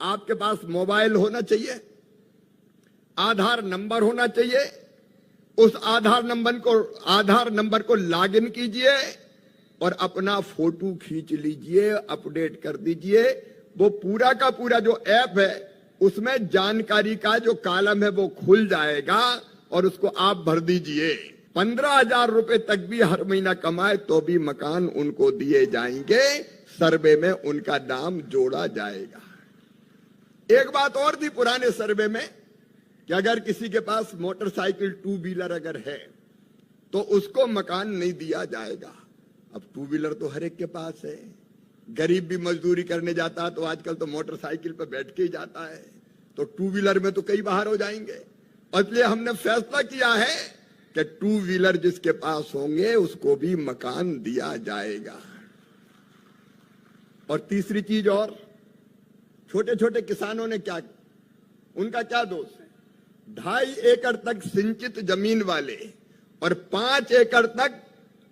आपके पास मोबाइल होना चाहिए, आधार नंबर होना चाहिए। उस आधार नंबर को लॉगिन कीजिए और अपना फोटो खींच लीजिए, अपडेट कर दीजिए। वो पूरा का पूरा जो ऐप है उसमें जानकारी का जो कॉलम है वो खुल जाएगा और उसको आप भर दीजिए। 15,000 रुपए तक भी हर महीना कमाए तो भी मकान उनको दिए जाएंगे, सर्वे में उनका नाम जोड़ा जाएगा। एक बात और थी पुराने सर्वे में कि अगर किसी के पास मोटरसाइकिल 2 व्हीलर अगर है तो उसको मकान नहीं दिया जाएगा। अब 2 व्हीलर तो हर एक के पास है, गरीब भी मजदूरी करने जाता है तो आजकल तो मोटरसाइकिल पर बैठ के ही जाता है, तो 2 व्हीलर में तो कई बाहर हो जाएंगे। इसलिए हमने फैसला किया है कि 2 व्हीलर जिसके पास होंगे उसको भी मकान दिया जाएगा। और तीसरी चीज, और छोटे छोटे किसानों ने क्या, उनका क्या दोष है? 2.5 एकड़ तक सिंचित जमीन वाले और 5 एकड़ तक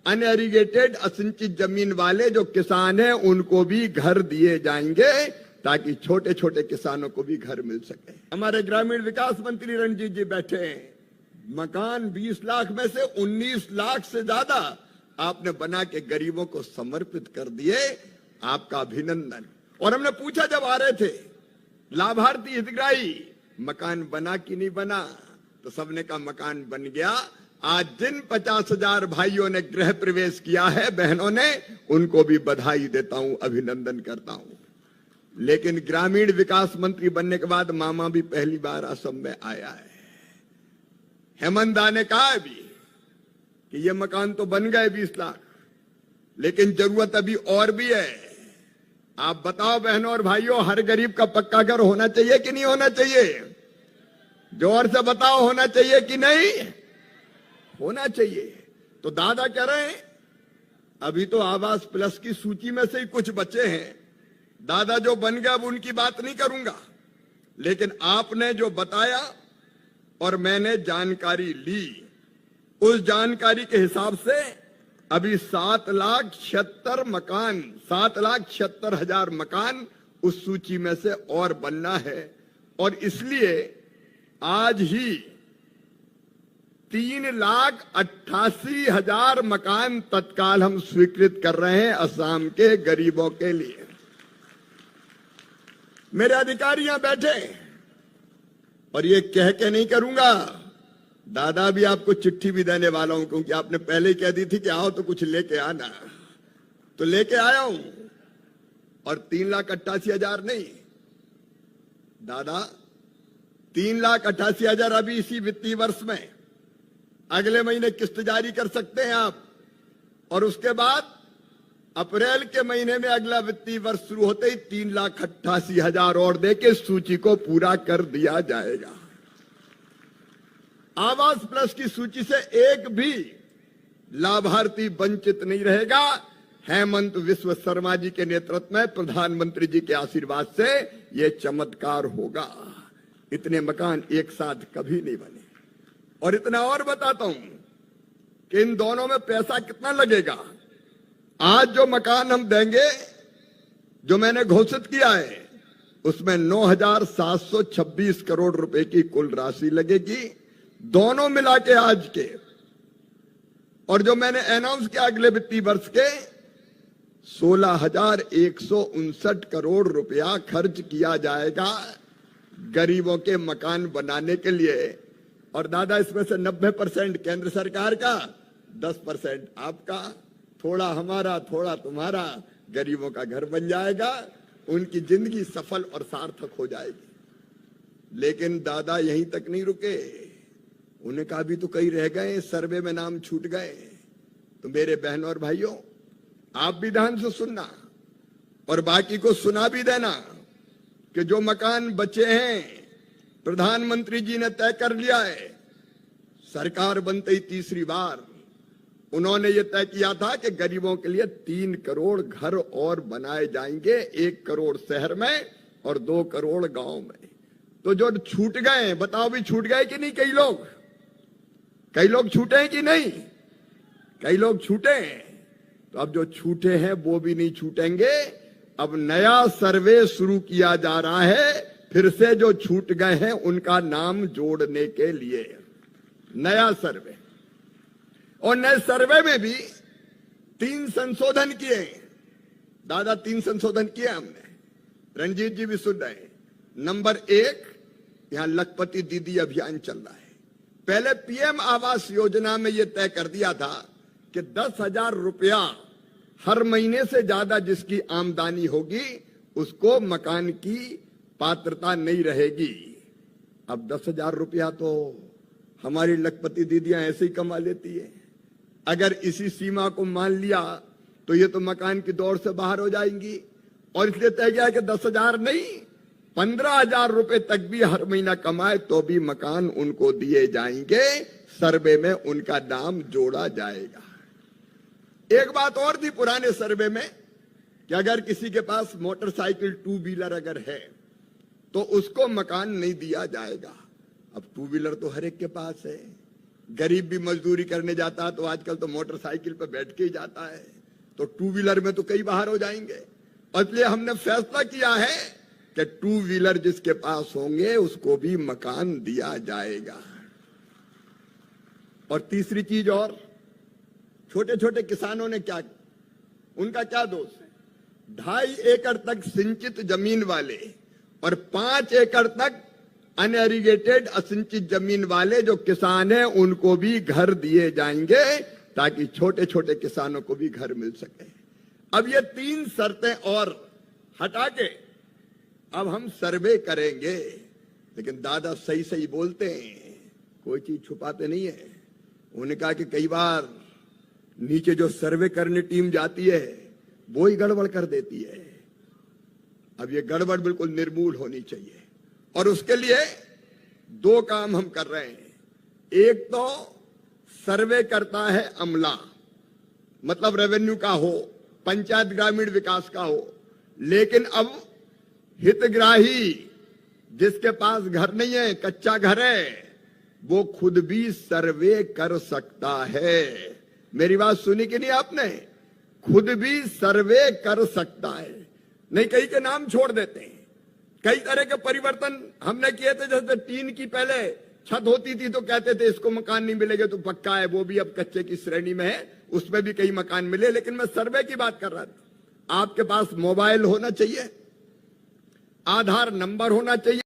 अनएरिगेटेड असिंचित जमीन वाले जो किसान हैं उनको भी घर दिए जाएंगे ताकि छोटे छोटे किसानों को भी घर मिल सके। हमारे ग्रामीण विकास मंत्री रणजीत जी बैठे हैं। मकान 20 लाख में से 19 लाख से ज्यादा आपने बना के गरीबों को समर्पित कर दिए, आपका अभिनंदन। और हमने पूछा जब आ रहे थे लाभार्थी हितग्राही मकान बना कि नहीं बना, तो सबने कहा मकान बन गया। आज जिन 50,000 भाइयों ने गृह प्रवेश किया है, बहनों ने, उनको भी बधाई देता हूं, अभिनंदन करता हूं। लेकिन ग्रामीण विकास मंत्री बनने के बाद मामा भी पहली बार असम में आया है। हेमंत दा ने कहा अभी कि ये मकान तो बन गए 20 लाख, लेकिन जरूरत अभी और भी है। आप बताओ बहनों और भाइयों, हर गरीब का पक्का घर होना चाहिए कि नहीं होना चाहिए? जोर से बताओ, होना चाहिए कि नहीं होना चाहिए? तो दादा कह रहे हैं अभी तो आवास प्लस की सूची में से ही कुछ बचे हैं। दादा जो बन गया अब उनकी बात नहीं करूंगा, लेकिन आपने जो बताया और मैंने जानकारी ली, उस जानकारी के हिसाब से अभी 7,76,000 मकान उस सूची में से और बनना है। और इसलिए आज ही 3,88,000 मकान तत्काल हम स्वीकृत कर रहे हैं असम के गरीबों के लिए। मेरे अधिकारी यहां बैठे और ये कह के नहीं करूंगा, दादा भी आपको चिट्ठी भी देने वाला हूं, क्योंकि आपने पहले ही कह दी थी कि आओ तो कुछ लेके आना, तो लेके आया हूं। और 3,88,000 नहीं दादा, 3,88,000 अभी इसी वित्तीय वर्ष में, अगले महीने किस्त जारी कर सकते हैं आप, और उसके बाद अप्रैल के महीने में अगला वित्तीय वर्ष शुरू होते ही 3,88,000 और देके सूची को पूरा कर दिया जाएगा। आवास प्लस की सूची से एक भी लाभार्थी वंचित नहीं रहेगा। हेमंत विश्व शर्मा जी के नेतृत्व में प्रधानमंत्री जी के आशीर्वाद से यह चमत्कार होगा। इतने मकान एक साथ कभी नहीं बने। और इतना और बताता हूं कि इन दोनों में पैसा कितना लगेगा। आज जो मकान हम देंगे, जो मैंने घोषित किया है, उसमें 9,726 करोड़ रुपए की कुल राशि लगेगी, दोनों मिला के आज के। और जो मैंने अनाउंस किया अगले वित्तीय वर्ष के 16,159 करोड़ रुपया खर्च किया जाएगा गरीबों के मकान बनाने के लिए। और दादा इसमें से 90% केंद्र सरकार का, 10% आपका, थोड़ा हमारा थोड़ा तुम्हारा, गरीबों का घर बन जाएगा, उनकी जिंदगी सफल और सार्थक हो जाएगी। लेकिन दादा यहीं तक नहीं रुके, उन्हें कहा भी तो कई रह गए, सर्वे में नाम छूट गए। तो मेरे बहनों और भाइयों, आप भी ध्यान से सुनना और बाकी को सुना भी देना कि जो मकान बचे हैं प्रधानमंत्री जी ने तय कर लिया है। सरकार बनते ही तीसरी बार उन्होंने ये तय किया था कि गरीबों के लिए 3 करोड़ घर और बनाए जाएंगे, 1 करोड़ शहर में और 2 करोड़ गांव में। तो जो छूट गए, बताओ भी छूट गए कि नहीं? कई लोग छूटे हैं कि नहीं? कई लोग छूटे हैं। तो अब जो छूटे हैं वो भी नहीं छूटेंगे। अब नया सर्वे शुरू किया जा रहा है, फिर से जो छूट गए हैं उनका नाम जोड़ने के लिए नया सर्वे। और नए सर्वे में भी 3 संशोधन किए हैं। दादा 3 संशोधन किए हमने, रणजीत जी भी सुन रहे हैं। नंबर 1, यहां लखपति दीदी अभियान चल रहा है। पहले पीएम आवास योजना में यह तय कर दिया था कि 10,000 रुपया हर महीने से ज्यादा जिसकी आमदनी होगी उसको मकान की पात्रता नहीं रहेगी। अब 10,000 रुपया तो हमारी लखपति दीदियां ऐसे ही कमा लेती है। अगर इसी सीमा को मान लिया तो ये तो मकान की दौड़ से बाहर हो जाएंगी। और इसलिए तय किया कि 10,000 नहीं, 15,000 रुपए तक भी हर महीना कमाए तो भी मकान उनको दिए जाएंगे। सर्वे में उनका नाम जोड़ा जाएगा। एक बात और थी पुराने सर्वे में कि अगर किसी के पास मोटरसाइकिल 2 व्हीलर अगर है तो उसको मकान नहीं दिया जाएगा। अब 2 व्हीलर तो हर एक के पास है। गरीब भी मजदूरी करने जाता है तो आजकल तो मोटरसाइकिल पर बैठ के ही जाता है, तो 2 व्हीलर में तो कई बाहर हो जाएंगे। और इसलिए हमने फैसला किया है कि 2 व्हीलर जिसके पास होंगे उसको भी मकान दिया जाएगा। और तीसरी चीज, और छोटे छोटे किसानों ने क्या, उनका क्या दोष है? 2.5 एकड़ तक सिंचित जमीन वाले और 5 एकड़ तक अनएरिगेटेड असिंचित जमीन वाले जो किसान हैं उनको भी घर दिए जाएंगे ताकि छोटे छोटे किसानों को भी घर मिल सके। अब ये 3 शर्तें और हटा के अब हम सर्वे करेंगे। लेकिन दादा सही सही बोलते हैं, कोई चीज छुपाते नहीं है। उन्होंने कहा कि कई बार नीचे जो सर्वे करने टीम जाती है वो ही गड़बड़ कर देती है। अब ये गड़बड़ बिल्कुल निर्मूल होनी चाहिए और उसके लिए 2 काम हम कर रहे हैं। एक तो सर्वे करता है अमला, मतलब रेवेन्यू का हो, पंचायत ग्रामीण विकास का हो, लेकिन अब हितग्राही जिसके पास घर नहीं है, कच्चा घर है, वो खुद भी सर्वे कर सकता है। मेरी बात सुनी कि नहीं आपने? खुद भी सर्वे कर सकता है। नहीं कई के नाम छोड़ देते हैं। कई तरह के परिवर्तन हमने किए थे। जैसे टीन की पहले छत होती थी तो कहते थे इसको मकान नहीं मिलेगा तो पक्का है, वो भी अब कच्चे की श्रेणी में है, उसमें भी कई मकान मिले। लेकिन मैं सर्वे की बात कर रहा था। आपके पास मोबाइल होना चाहिए, आधार नंबर होना चाहिए।